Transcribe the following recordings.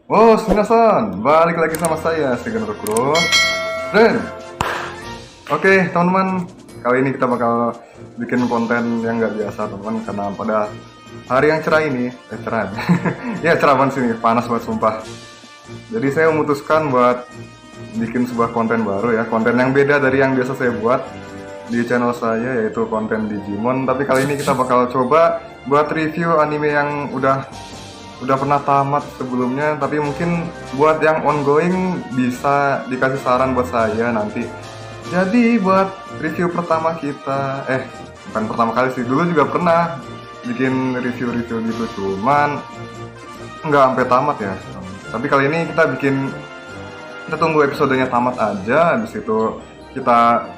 Oh, minasan, balik lagi sama saya, Segan Rokuro. Dan, oke teman-teman, kali ini kita bakal bikin konten yang nggak biasa teman-teman. Karena pada hari yang cerah ini, cerah ya cerah banget sini, panas banget sumpah. Jadi saya memutuskan buat bikin sebuah konten baru ya, konten yang beda dari yang biasa saya buat di channel saya, yaitu konten Digimon. Tapi kali ini kita bakal coba buat review anime yang udah pernah tamat sebelumnya, tapi mungkin buat yang ongoing bisa dikasih saran buat saya nanti. Jadi buat review pertama kita, bukan pertama kali sih, dulu juga pernah bikin review-review gitu, cuman nggak sampai tamat ya. Tapi kali ini kita tunggu episodenya tamat aja, habis itu kita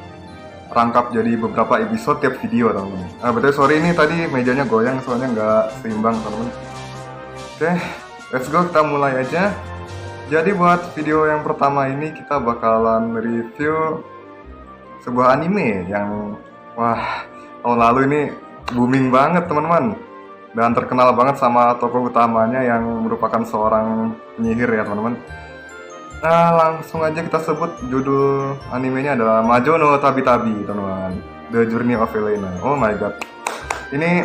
rangkap jadi beberapa episode tiap video teman-teman. Betul, sorry ini tadi mejanya goyang soalnya nggak seimbang teman-teman. Oke, let's go, kita mulai aja. Jadi buat video yang pertama ini kita bakalan review sebuah anime yang tahun lalu ini booming banget teman-teman, dan terkenal banget sama tokoh utamanya yang merupakan seorang penyihir ya teman-teman. Nah, langsung aja kita sebut judul animenya adalah Majo no Tabi Tabi teman-teman, The Journey of Elena. Oh my god, ini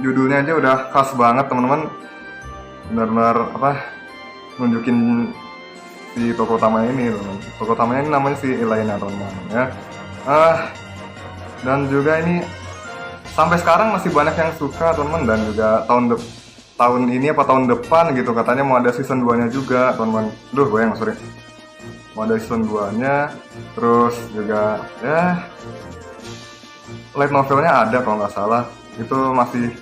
judulnya aja udah khas banget teman-teman, benar-benar nunjukin si tokoh utamanya ini teman. Tokoh utamanya ini namanya si Elena teman-teman ya. Dan juga ini sampai sekarang masih banyak yang suka teman-teman, dan juga tahun ini apa tahun depan gitu katanya mau ada season 2 nya juga teman-teman. Sorry, mau ada season 2 nya. Terus juga ya light novelnya ada kalau nggak salah, itu masih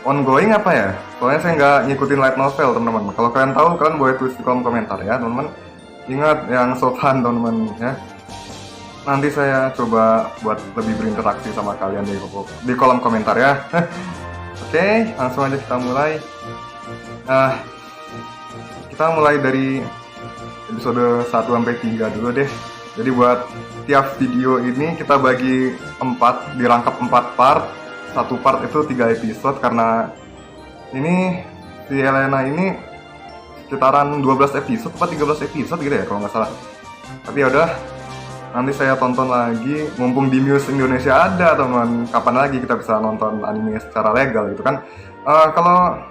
ongoing apa ya, soalnya saya nggak ngikutin light novel teman-teman. Kalau kalian tahu, kalian boleh tulis di kolom komentar ya teman-teman. Ingat yang sopan teman-teman ya. Nanti saya coba buat lebih berinteraksi sama kalian di kolom komentar ya. Oke, langsung aja kita mulai. Kita mulai dari episode 1-3 dulu deh. Jadi buat tiap video ini kita bagi 4, dirangkap 4 part. Satu part itu 3 episode, karena ini si Elena ini sekitaran 12 episode atau 13 episode gitu ya kalau nggak salah. Tapi yaudah, nanti saya tonton lagi, mumpung di Muse Indonesia ada teman. Kapan lagi kita bisa nonton anime secara legal gitu kan. Kalau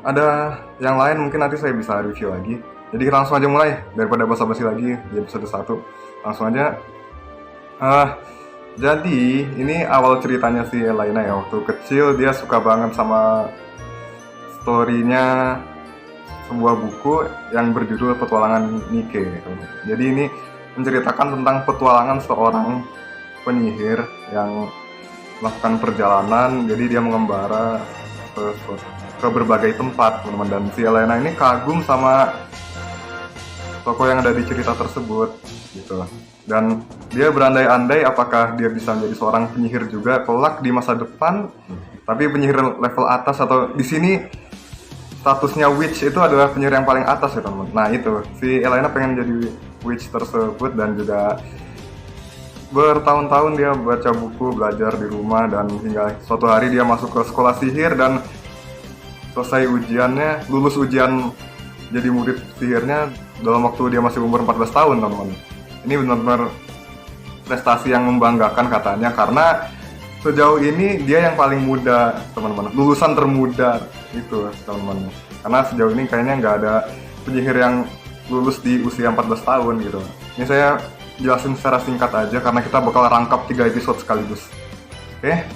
ada yang lain mungkin nanti saya bisa review lagi. Jadi kita langsung aja mulai, daripada basa-basi lagi di episode 1. Langsung aja. Jadi ini awal ceritanya si Elena ya. Waktu kecil dia suka banget sama story-nya sebuah buku yang berjudul Petualangan Nike gitu. Jadi ini menceritakan tentang petualangan seorang penyihir yang melakukan perjalanan. Jadi dia mengembara ke berbagai tempat teman-teman, dan si Elena ini kagum sama tokoh yang ada di cerita tersebut gitu. Dan dia berandai-andai apakah dia bisa menjadi seorang penyihir juga kelak di masa depan, tapi penyihir level atas, atau di sini statusnya witch itu adalah penyihir yang paling atas ya teman-teman. Nah itu, si Elena pengen jadi witch tersebut, dan juga bertahun-tahun dia baca buku, belajar di rumah, dan hingga suatu hari dia masuk ke sekolah sihir dan selesai ujiannya, lulus ujian jadi murid sihirnya dalam waktu dia masih umur 14 tahun teman-teman. Ini benar-benar prestasi yang membanggakan katanya, karena sejauh ini dia yang paling muda teman-teman, lulusan termuda itu teman-teman. Karena sejauh ini kayaknya nggak ada penyihir yang lulus di usia 14 tahun gitu. Ini saya jelasin secara singkat aja karena kita bakal rangkap 3 episode sekaligus. Oke,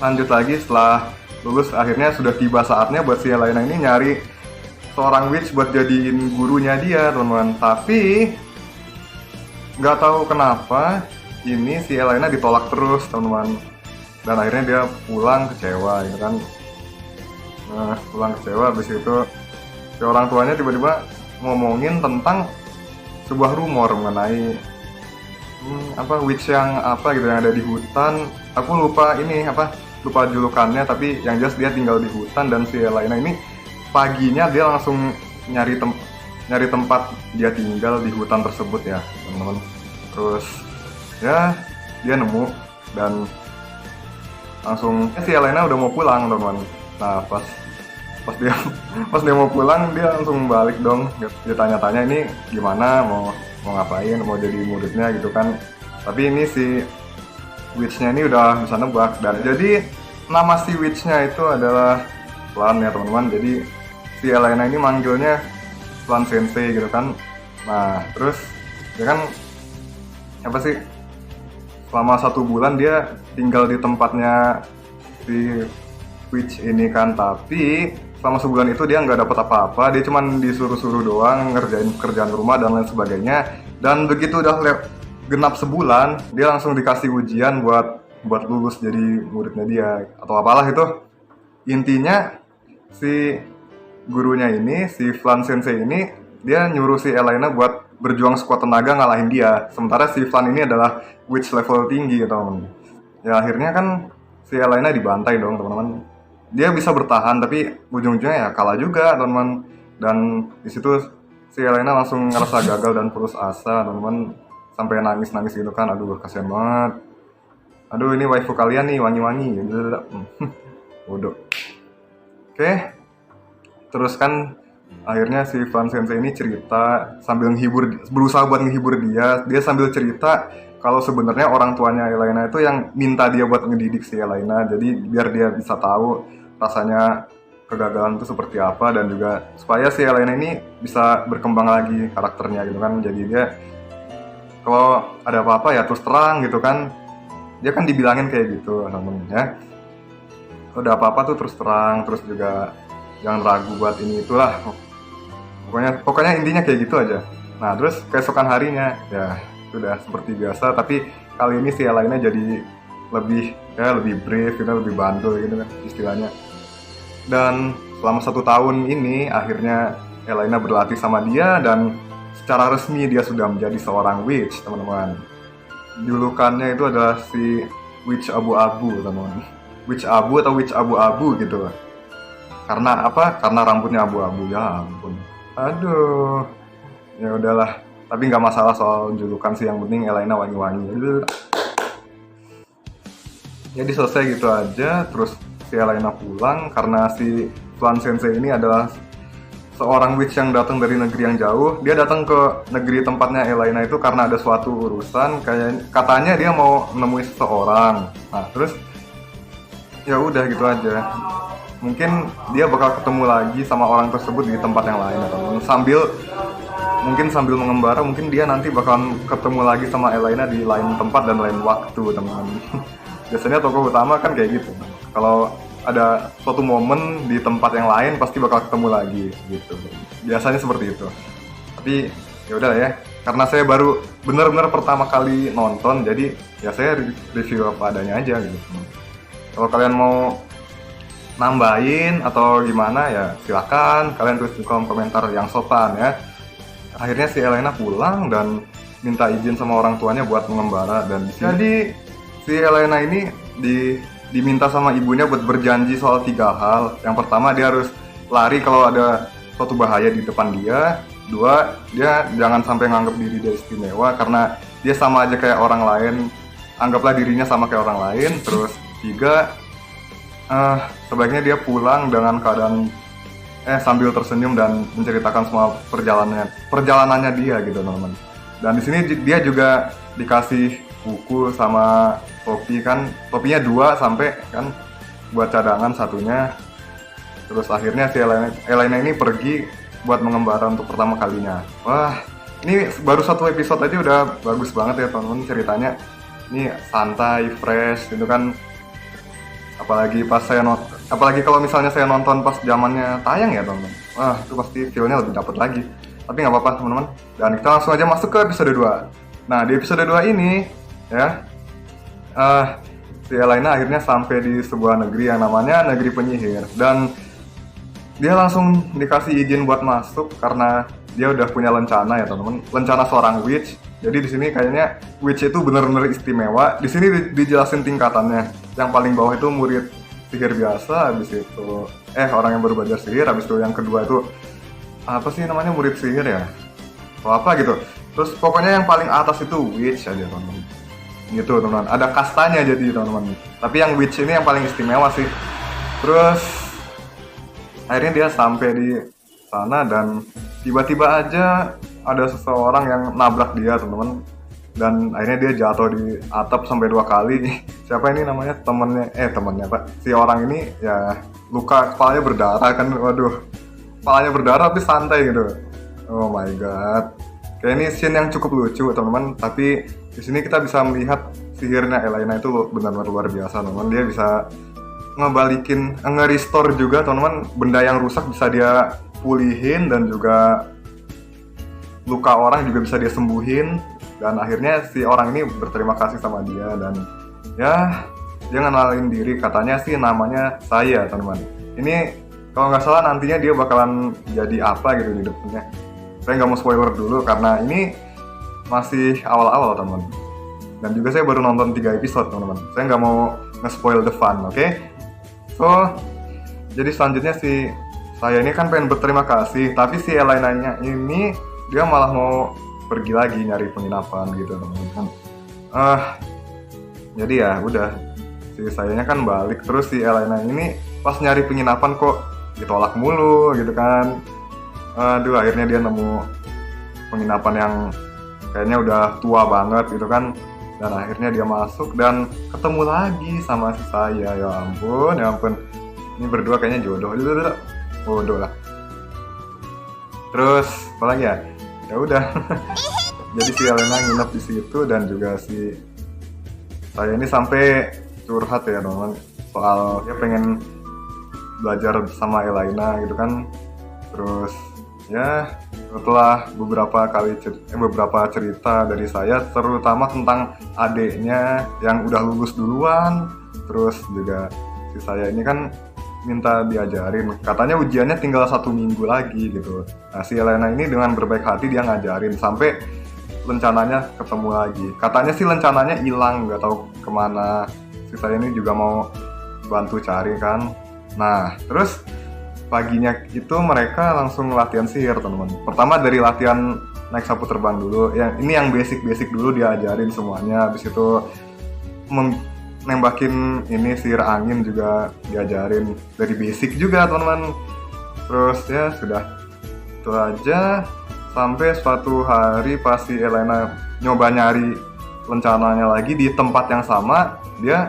lanjut lagi. Setelah lulus, akhirnya sudah tiba saatnya buat si Elena ini nyari seorang witch buat jadiin gurunya dia teman-teman. Tapi nggak tahu kenapa ini si Elena ditolak terus teman-teman, dan akhirnya dia pulang kecewa gitu kan. Pulang kecewa, habis itu si orang tuanya tiba-tiba ngomongin tentang sebuah rumor mengenai witch yang gitu yang ada di hutan. Aku lupa julukannya, tapi yang jelas dia tinggal di hutan, dan si Elena ini paginya dia langsung nyari tempat dia tinggal di hutan tersebut ya teman-teman. Terus ya dia nemu, dan langsung si Elena udah mau pulang teman-teman. Nah pas pas dia pas dia mau pulang dia langsung balik dong. Dia tanya-tanya ini gimana, mau ngapain, mau jadi muridnya gitu kan. Tapi ini si witch-nya ini udah bisa nebak, dan jadi nama si witch-nya itu adalah Flan ya teman-teman. Jadi si Elena ini manggilnya Flan Sensei gitu kan. Nah terus dia kan apa sih, selama 1 bulan dia tinggal di tempatnya si witch ini kan, tapi selama sebulan itu dia nggak dapat apa-apa, dia cuman disuruh-suruh doang ngerjain pekerjaan rumah dan lain sebagainya. Dan begitu udah genap sebulan, dia langsung dikasih ujian buat lulus jadi muridnya dia atau apalah itu. Intinya si gurunya ini, si Flan Sensei ini, dia nyuruh si Elena buat berjuang sekuat tenaga ngalahin dia. Sementara si Flan ini adalah witch level tinggi ya teman-teman. Ya akhirnya kan si Elena dibantai dong teman-teman. Dia bisa bertahan tapi ujung-ujungnya ya kalah juga teman-teman. Dan di situ si Elena langsung ngerasa gagal dan putus asa teman-teman, sampai nangis-nangis gitu kan. Aduh kasihan banget. Aduh ini waifu kalian nih wangi-wangi. Bodoh. Oke. Terus kan akhirnya si Flan Sensei ini cerita sambil berusaha buat menghibur dia. Dia sambil cerita kalau sebenarnya orang tuanya Elena itu yang minta dia buat ngedidik si Elena. Jadi biar dia bisa tahu rasanya kegagalan itu seperti apa, dan juga supaya si Elena ini bisa berkembang lagi karakternya gitu kan. Jadi dia kalau ada apa-apa ya terus terang gitu kan. Dia kan dibilangin kayak gitu temen ya. Kalau ada apa-apa tuh terus terang, terus juga jangan ragu buat ini itulah. Pokoknya intinya kayak gitu aja. Nah terus keesokan harinya ya sudah seperti biasa, tapi kali ini si Elena jadi lebih brave gitu, lebih bandel gitu kan istilahnya. Dan selama 1 tahun ini akhirnya Elena berlatih sama dia, dan secara resmi dia sudah menjadi seorang witch teman-teman. Julukannya itu adalah si witch abu-abu teman-teman. Witch abu atau witch abu-abu gitu. Karena apa? Karena rambutnya abu-abu. Ya ampun. Aduh, ya udahlah. Tapi nggak masalah soal julukan sih, yang penting Elena wangi-wangi. Jadi selesai gitu aja. Terus si Elena pulang karena si Flan Sensei ini adalah seorang witch yang datang dari negeri yang jauh. Dia datang ke negeri tempatnya Elena itu karena ada suatu urusan. Katanya dia mau menemui seseorang. Nah terus ya udah gitu aja. Mungkin dia bakal ketemu lagi sama orang tersebut di tempat yang lain atau sambil mengembara, mungkin dia nanti bakal ketemu lagi sama Elena di lain tempat dan lain waktu teman-teman. Biasanya tokoh utama kan kayak gitu. Kalau ada suatu momen di tempat yang lain pasti bakal ketemu lagi gitu. Biasanya seperti itu. Tapi ya udah ya. Karena saya baru benar-benar pertama kali nonton, jadi ya saya review apa adanya aja gitu. Kalau kalian mau nambahin atau gimana ya silakan kalian tulis di kolom komentar yang sopan ya. Akhirnya si Elena pulang dan minta izin sama orang tuanya buat mengembara, dan jadi si Elena ini diminta sama ibunya buat berjanji soal 3 hal. Yang pertama dia harus lari kalau ada suatu bahaya di depan dia. 2, dia jangan sampai nganggap diri dia istimewa karena dia sama aja kayak orang lain. Anggaplah dirinya sama kayak orang lain. Terus 3, sebaiknya dia pulang dengan keadaan sambil tersenyum dan menceritakan semua perjalanannya dia gitu teman-teman. Dan di sini dia juga dikasih buku sama topi kan, topinya 2 sampai kan buat cadangan satunya. Terus akhirnya si Elena ini pergi buat mengembara untuk pertama kalinya. Wah, ini baru 1 episode aja udah bagus banget ya teman-teman ceritanya. Ini santai, fresh gitu kan. Apalagi kalau misalnya saya nonton pas zamannya tayang ya teman-teman. Wah, itu pasti feel-nya lebih dapat lagi. Tapi nggak apa-apa teman-teman. Dan kita langsung aja masuk ke episode 2. Nah, di episode 2 ini ya si Elena akhirnya sampai di sebuah negeri yang namanya negeri penyihir, dan dia langsung dikasih izin buat masuk karena dia udah punya lencana ya teman-teman, lencana seorang witch. Jadi di sini kayaknya witch itu benar-benar istimewa. Di sini dijelasin tingkatannya. Yang paling bawah itu murid sihir biasa, habis itu orang yang baru belajar sihir, habis itu yang kedua itu apa sih namanya, murid sihir ya, atau apa gitu. Terus pokoknya yang paling atas itu witch aja teman-teman. Gitu teman-teman. Ada kastanya jadi teman-teman. Tapi yang witch ini yang paling istimewa sih. Terus Akhirnya dia sampai di sana dan tiba-tiba aja ada seseorang yang nabrak dia teman-teman, dan akhirnya dia jatuh di atap sampai 2 kali. Siapa ini namanya, temennya pak, si orang ini ya luka kepalanya berdarah kan, waduh, kepalanya berdarah tapi santai gitu. Oh my god, kayak ini scene yang cukup lucu teman-teman. Tapi di sini kita bisa melihat sihirnya Elena itu benar-benar luar biasa teman-teman. Dia bisa ngebalikin, nge-restore juga teman-teman, benda yang rusak bisa dia pulihin, dan juga luka orang juga bisa dia sembuhin. Dan akhirnya si orang ini berterima kasih sama dia, dan ya dia ngenalin diri, katanya sih namanya saya teman-teman. Ini kalau nggak salah nantinya dia bakalan jadi apa gitu di depannya. Saya nggak mau spoiler dulu karena ini masih awal-awal teman-teman, dan juga saya baru nonton 3 episode teman-teman. Saya nggak mau nge-spoil the fun, oke? So, jadi selanjutnya si saya ini kan pengen berterima kasih, tapi si Elena-nya ini dia malah mau pergi lagi nyari penginapan gitu teman-teman. Jadi ya udah, si sayanya kan balik, terus si Elena ini pas nyari penginapan kok ditolak mulu gitu kan. Aduh, akhirnya dia nemu penginapan yang kayaknya udah tua banget gitu kan, dan akhirnya dia masuk dan ketemu lagi sama si saya. Ya ampun, ini berdua kayaknya jodoh lah. Terus apa lagi ya, ya udah. Jadi si Elena nginep di situ, dan juga si saya ini sampai curhat ya teman-teman, soal dia pengen belajar sama Elena gitu kan. Terus ya setelah beberapa cerita dari saya, terutama tentang adiknya yang udah lulus duluan, terus juga si saya ini kan minta diajarin, katanya ujiannya tinggal 1 minggu lagi gitu. Nah si Elena ini dengan berbaik hati dia ngajarin sampai rencananya ketemu lagi. Katanya sih rencananya hilang, nggak tahu kemana. Si saya ini juga mau bantu cari kan. Nah terus paginya itu mereka langsung latihan sihir teman-teman. Pertama dari latihan naik sapu terbang dulu, yang basic dulu diajarin semuanya. Habis itu nembakin ini sihir angin juga diajarin dari basic juga teman-teman. Terus ya sudah itu aja, sampai suatu hari pas si Elena nyoba nyari rencananya lagi di tempat yang sama, dia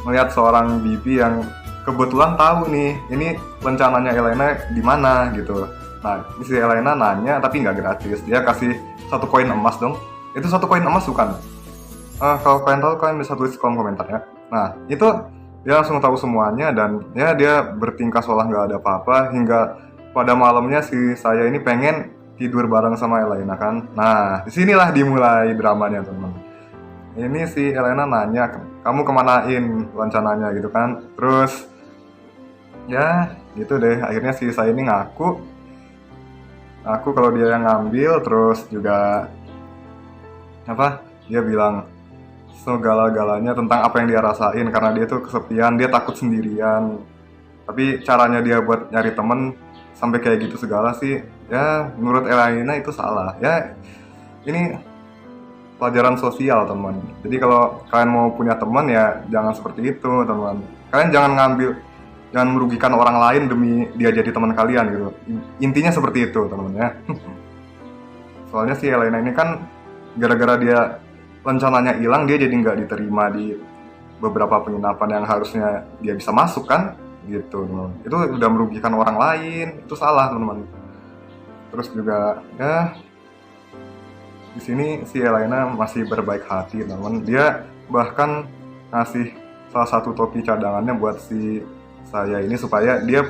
melihat seorang bibi yang kebetulan tahu nih ini rencananya Elena di mana gitu. Nah si Elena nanya, tapi nggak gratis, dia kasih 1 koin emas dong. Itu 1 koin emas bukan? Kalau kalian tahu kalian bisa tulis di kolom komentar ya. Nah itu dia langsung tahu semuanya, dan ya dia bertingkah seolah nggak ada apa-apa, hingga pada malamnya si saya ini pengen tidur bareng sama Elena kan. Nah disinilah dimulai dramanya teman-teman. Ini si Elena nanya, kamu kemanain rencananya gitu kan. Terus ya gitu deh, akhirnya si saya ini ngaku kalau dia yang ngambil. Terus juga dia bilang segala-galanya tentang apa yang dia rasain, karena dia tuh kesepian, dia takut sendirian. Tapi caranya dia buat nyari temen sampai kayak gitu segala sih, ya menurut Elena itu salah. Ya ini pelajaran sosial teman. Jadi kalau kalian mau punya teman ya jangan seperti itu teman. Kalian jangan merugikan orang lain demi dia jadi teman kalian gitu. Intinya seperti itu teman ya. Soalnya si Elena ini kan gara-gara dia rencananya hilang, dia jadi nggak diterima di beberapa penginapan yang harusnya dia bisa masuk kan gitu teman. Itu udah merugikan orang lain, itu salah teman-teman. Terus juga ya di sini si Elena masih berbaik hati teman. Dia bahkan ngasih salah satu topi cadangannya buat si saya ini supaya dia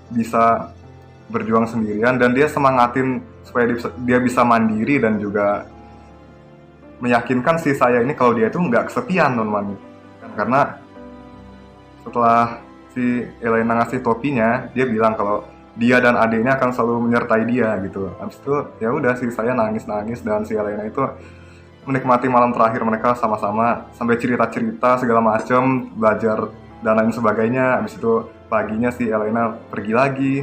bisa berjuang sendirian, dan dia semangatin supaya dia bisa mandiri, dan juga meyakinkan si saya ini kalau dia itu nggak kesepian teman-teman. Karena setelah si Elena ngasih topinya, dia bilang kalau dia dan adiknya akan selalu menyertai dia gitu. Habis itu ya udah, si saya nangis, dan si Elena itu menikmati malam terakhir mereka sama-sama sampai cerita-cerita segala macam, belajar dan lain sebagainya. Habis itu paginya si Elena pergi lagi,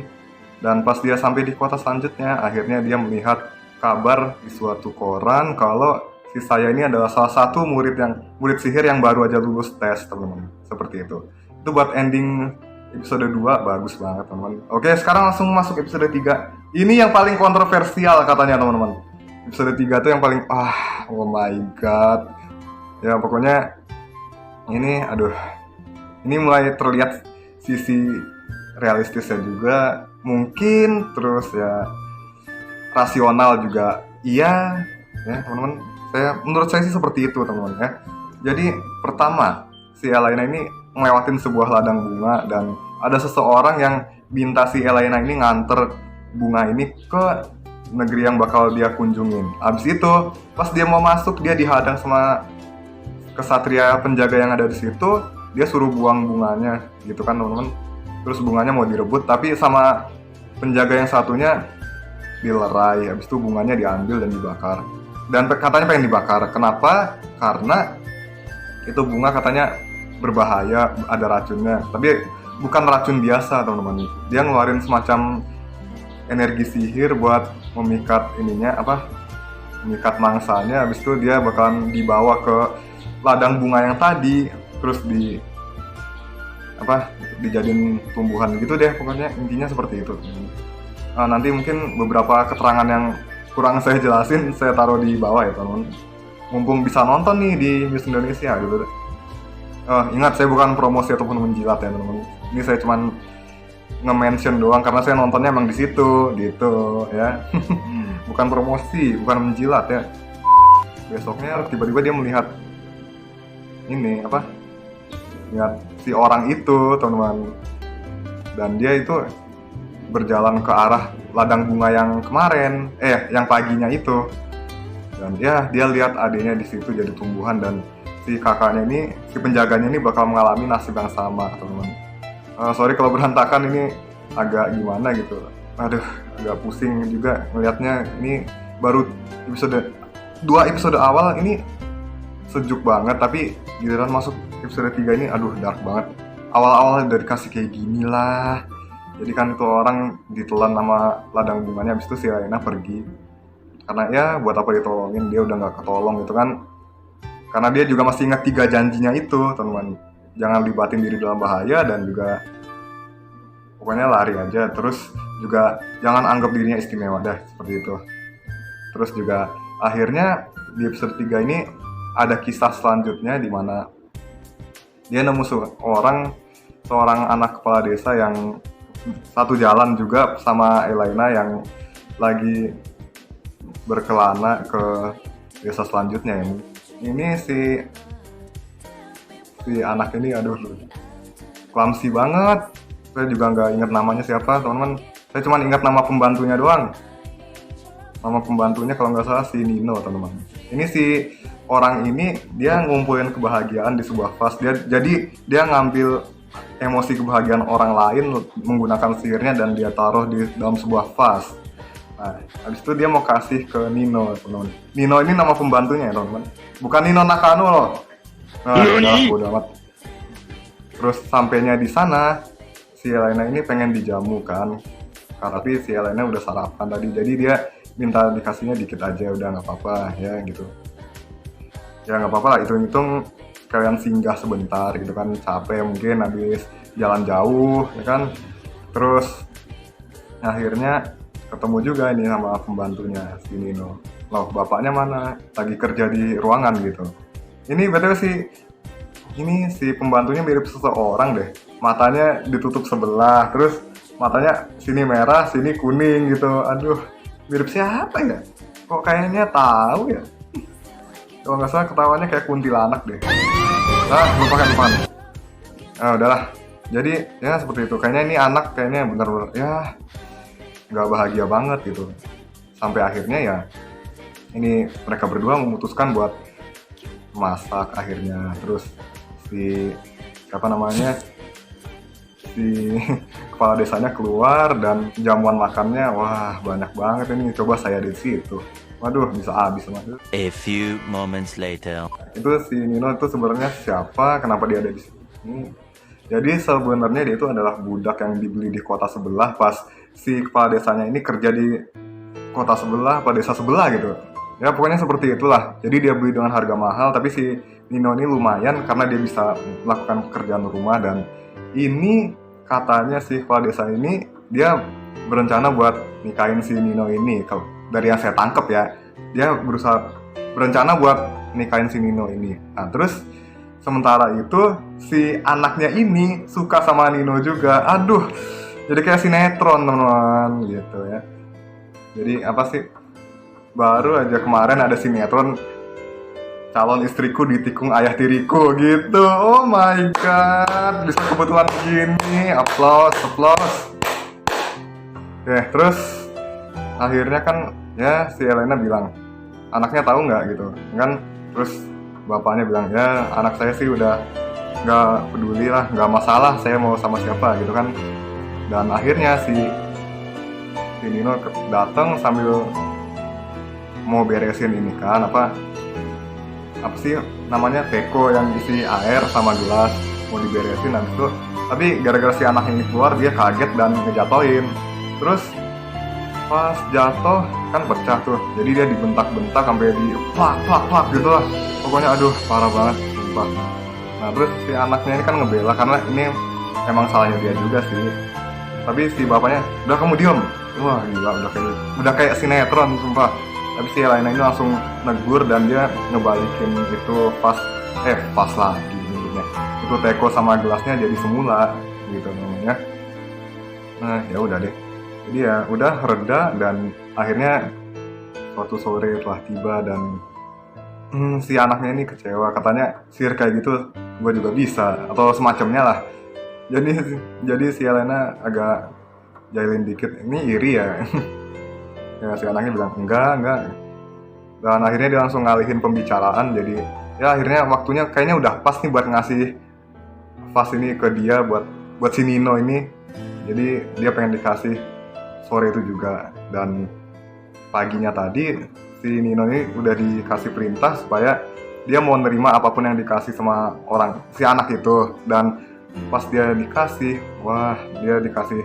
dan pas dia sampai di kota selanjutnya, akhirnya dia melihat kabar di suatu koran kalau si saya ini adalah salah satu murid sihir yang baru aja lulus tes teman-teman. Seperti itu. Itu buat ending episode 2 bagus banget teman-teman. Oke, sekarang langsung masuk episode 3. Ini yang paling kontroversial katanya teman-teman. Episode 3 tuh yang paling oh my god. Ya pokoknya ini ini mulai terlihat sisi realistisnya juga mungkin, terus ya rasional juga iya ya teman-teman. Menurut saya sih seperti itu teman-teman ya. Jadi pertama, si Elena ini ngelewatin sebuah ladang bunga dan ada seseorang yang minta si Elena ini nganter bunga ini ke negeri yang bakal dia kunjungin. Abis itu pas dia mau masuk, dia dihadang sama kesatria penjaga yang ada di situ. Dia suruh buang bunganya gitu kan teman-teman. Terus bunganya mau direbut, tapi sama penjaga yang satunya dilerai. Abis itu bunganya diambil dan dibakar. Dan katanya pengen dibakar. Kenapa? Karena itu bunga katanya berbahaya, ada racunnya. Tapi bukan racun biasa teman-teman. Dia ngeluarin semacam energi sihir buat memikat memikat mangsanya. Habis itu dia bakalan dibawa ke ladang bunga yang tadi, terus dijadiin tumbuhan gitu deh. Pokoknya intinya seperti itu. Nanti mungkin beberapa keterangan yang kurang saya jelasin saya taruh di bawah ya teman-teman. Mumpung bisa nonton nih di News Indonesia gitu. Ingat, saya bukan promosi ataupun menjilat ya teman-teman. Ini saya cuman nge-mention doang karena saya nontonnya emang di situ gitu ya. Bukan promosi, bukan menjilat ya. Besoknya tiba-tiba dia melihat lihat si orang itu teman-teman. Dan dia itu berjalan ke arah ladang bunga yang kemarin, yang paginya itu. Dan dia lihat adiknya di situ jadi tumbuhan, dan si kakaknya ini, si penjaganya ini bakal mengalami nasib yang sama teman-teman. Sorry kalau berantakan, ini agak gimana gitu. Agak pusing juga ngelihatnya. Ini baru dua episode awal ini sejuk banget, tapi giliran masuk episode 3 ini dark banget. Awal-awal dari kasih kayak gini lah. Jadi kan itu orang ditelan sama ladang bunganya, habis itu si Elena pergi. Karena ya buat apa ditolongin, dia udah gak ketolong gitu kan. Karena dia juga masih ingat 3 janjinya itu teman-teman. Jangan libatin diri dalam bahaya, dan juga pokoknya lari aja. Terus juga jangan anggap dirinya istimewa dah, seperti itu. Terus juga akhirnya di episode 3 ini ada kisah selanjutnya di mana dia nemu seorang anak kepala desa yang satu jalan juga sama Elena, yang lagi berkelana ke desa selanjutnya. Ini si anak ini clumsy banget. Saya juga nggak ingat namanya siapa teman-teman. Saya cuma ingat nama pembantunya doang. Nama pembantunya kalau nggak salah si Nino teman-teman. Ini si orang ini dia ngumpulin kebahagiaan di sebuah vas. Jadi dia ngambil emosi kebahagiaan orang lain menggunakan sihirnya dan dia taruh di dalam sebuah vas. Nah, habis itu dia mau kasih ke Nino, teman-teman. Nino ini nama pembantunya ya, teman-teman. Bukan Nino Nakano loh. Bodo amat. Terus sampainya di sana, si Elena ini pengen dijamu kan. Tapi si Elena udah sarapan tadi, jadi dia minta dikasihnya dikit aja, udah nggak apa-apa ya gitu. Ya nggak apa-apa lah, hitung-hitung kalian singgah sebentar gitu kan, capek mungkin habis jalan jauh ya kan. Terus akhirnya ketemu juga ini sama pembantunya si Nino. Loh, bapaknya mana? Lagi kerja di ruangan gitu. Ini betul sih, ini si pembantunya mirip seseorang deh. Matanya ditutup sebelah, terus matanya sini merah, sini kuning gitu. Mirip siapa ya? Kok kayaknya tahu ya? Kalau nggak salah ketawanya kayak kuntilanak deh. Lupakan. Udahlah. Jadi ya seperti itu. Kayaknya ini anak kayaknya benar-benar ya nggak bahagia banget gitu. Sampai akhirnya ya ini mereka berdua memutuskan buat masak akhirnya. Terus si kepala desanya keluar dan jamuan makannya wah banyak banget ini. Coba saya di situ. Waduh, bisa habis sama. A few moments later. Itu si Nino itu sebenarnya siapa? Kenapa dia ada di sini? Jadi sebenarnya dia itu adalah budak yang dibeli di kota sebelah pas si kepala desanya ini kerja di kota sebelah, desa sebelah gitu. Ya pokoknya seperti itulah. Jadi dia beli dengan harga mahal, tapi si Nino ini lumayan karena dia bisa melakukan pekerjaan rumah. Dan ini katanya si kepala desa ini dia berencana buat nikahin si Nino ini. Kalau dari yang saya tangkep ya, dia berencana buat nikahin si Nino ini. Nah terus sementara itu si anaknya ini suka sama Nino juga. Aduh, jadi kayak sinetron teman-teman gitu ya. Jadi apa sih, baru aja kemarin ada sinetron calon istriku ditikung ayah tiriku gitu. Oh my god, bisa kebetulan begini. Applause. Oke, terus akhirnya kan ya si Elena bilang, anaknya tahu nggak gitu kan. Terus bapaknya bilang, ya anak saya sih udah nggak peduli lah, nggak masalah saya mau sama siapa gitu kan. Dan akhirnya si Nino datang sambil mau beresin ini kan, apa sih namanya, teko yang isi air sama gelas mau diberesin. Dan itu tapi gara-gara si anak ini keluar, dia kaget dan ngejatoin. Terus pas jatuh kan pecah tuh, jadi dia dibentak-bentak sampai di plak gitu lah. Pokoknya aduh parah banget sumpah. Nah terus si anaknya ini kan ngebela karena ini emang salahnya dia juga sih. Tapi si bapaknya, udah kamu diem. Wah gila, udah kayak sinetron sumpah. Tapi si Elena ini langsung negur dan dia ngebalikin itu pas lagi gitu. Itu teko sama gelasnya jadi semula gitu namanya. Nah ya udah deh. Jadi ya udah reda dan akhirnya suatu sore telah tiba dan si anaknya ini kecewa, katanya sihir kayak gitu gue juga bisa atau semacamnya lah. Jadi si Elena agak jahilin dikit, ini iri ya. Ya si anaknya bilang enggak. Dan akhirnya dia langsung ngalihin pembicaraan. Jadi ya akhirnya waktunya kayaknya udah pas nih buat ngasih vas ini ke dia buat si Nino ini. Jadi dia pengen dikasih sore itu juga. Dan paginya tadi si Nino ini udah dikasih perintah supaya dia mau nerima apapun yang dikasih sama si anak itu. Dan pas dia dikasih, wah dia dikasih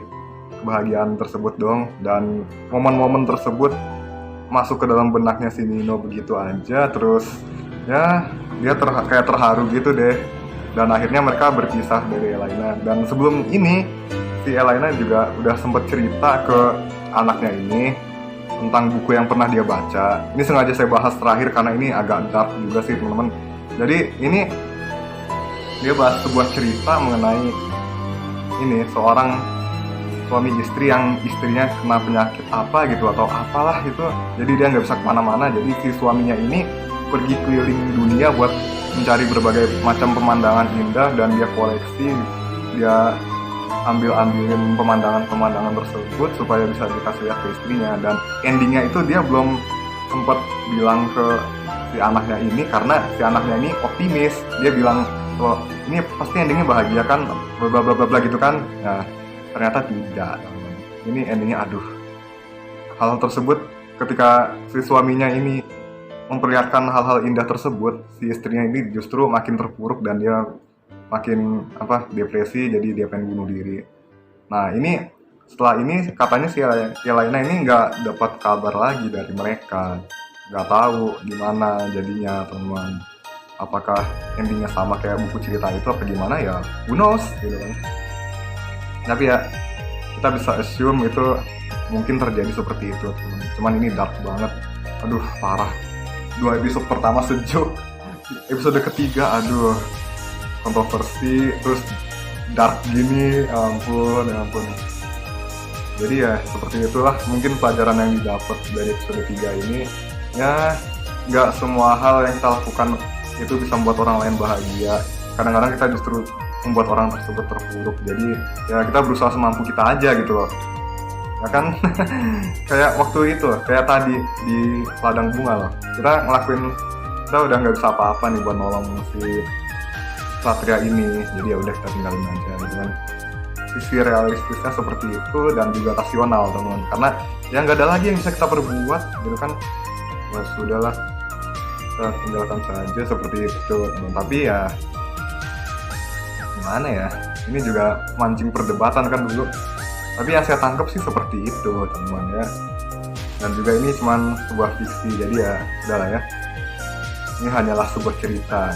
kebahagiaan tersebut dong. Dan momen-momen tersebut masuk ke dalam benaknya si Nino begitu aja. Terus ya dia kayak terharu gitu deh. Dan akhirnya mereka berpisah dari Elena. Dan sebelum ini si Elena juga udah sempet cerita ke anaknya ini tentang buku yang pernah dia baca. Ini sengaja saya bahas terakhir karena ini agak dark juga sih teman-teman. Jadi ini dia bahas sebuah cerita mengenai ini seorang suami istri yang istrinya kena penyakit apa gitu atau apalah itu. Jadi dia nggak bisa kemana-mana. Jadi si suaminya ini pergi keliling dunia buat mencari berbagai macam pemandangan indah dan dia koleksi. Dia ambilin pemandangan tersebut supaya bisa dikasih lihat ke istrinya. Dan endingnya itu dia belum sempat bilang ke si anaknya ini karena si anaknya ini optimis. Dia bilang kalau ini pasti endingnya bahagia kan, bla bla bla gitu kan. Nah ternyata tidak. Ini endingnya aduh. Hal tersebut ketika si suaminya ini memperlihatkan hal-hal indah tersebut, si istrinya ini justru makin terpuruk dan dia makin depresi, jadi dia pengen bunuh diri. Nah ini setelah ini katanya si Elena ini nggak dapat kabar lagi dari mereka, nggak tahu gimana jadinya teman. Apakah endingnya sama kayak buku cerita itu apa gimana ya, who knows gitu kan. Tapi ya kita bisa assume itu mungkin terjadi seperti itu teman. Cuman ini dark banget, aduh parah. 2 episode pertama sejuk, episode ketiga aduh kontroversi, terus dark gini, ya ampun. Jadi ya seperti itulah mungkin pelajaran yang didapat dari episode 3 ini. Ya nggak semua hal yang kita lakukan itu bisa membuat orang lain bahagia. Kadang-kadang kita justru membuat orang tersebut terpuruk. Jadi ya kita berusaha semampu kita aja gitu loh. Ya kan, kayak waktu itu, kayak tadi di ladang bunga loh. Kita udah nggak bisa apa-apa nih buat nolong si Satria ini. Jadi ya udah kita tinggalin aja gitu kan. Sisi realistisnya seperti itu dan juga rasional teman. Karena ya nggak ada lagi yang bisa kita perbuat gitu kan. Ya sudahlah, kita tinggalkan saja seperti itu teman. Tapi ya gimana ya, ini juga mancing perdebatan kan dulu. Tapi yang saya tangkap sih seperti itu teman ya. Dan juga ini cuma sebuah fiksi, jadi ya udahlah ya. Ini hanyalah sebuah cerita.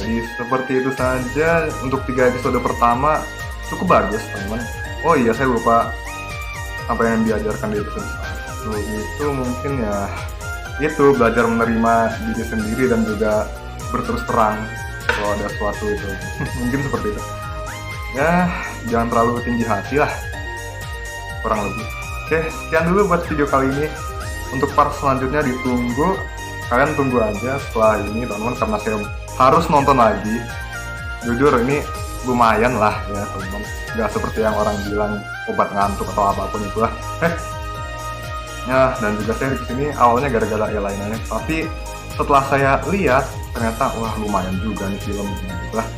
Jadi seperti itu saja untuk 3 episode pertama. cukup bagus teman-teman. Oh iya, saya lupa apa yang diajarkan di episode 1 itu mungkin ya itu belajar menerima diri sendiri dan juga berterus terang kalau ada sesuatu itu. Mungkin seperti itu ya, jangan terlalu tinggi hati lah kurang lebih. Oke, sekian dulu buat video kali ini. Untuk part selanjutnya ditunggu, kalian tunggu aja setelah ini teman-teman, karena saya harus nonton lagi. Jujur ini lumayan lah ya teman-teman, nggak seperti yang orang bilang obat ngantuk atau apapun itulah. Ya, dan juga saya kesini awalnya gara-gara airline-nya, tapi setelah saya lihat ternyata wah lumayan juga nih film gitu lah.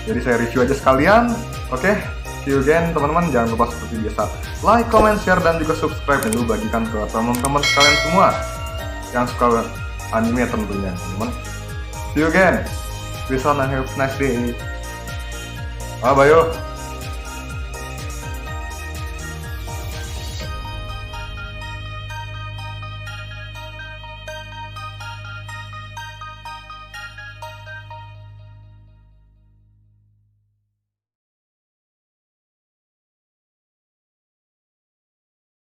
Jadi saya review aja sekalian. Oke, see you again teman-teman. Jangan lupa seperti biasa like, comment, share, dan juga subscribe, dan juga bagikan ke teman-teman sekalian semua yang suka anime tentunya teman-teman. See you again. Peace out and have a nice day. Bye bye yo.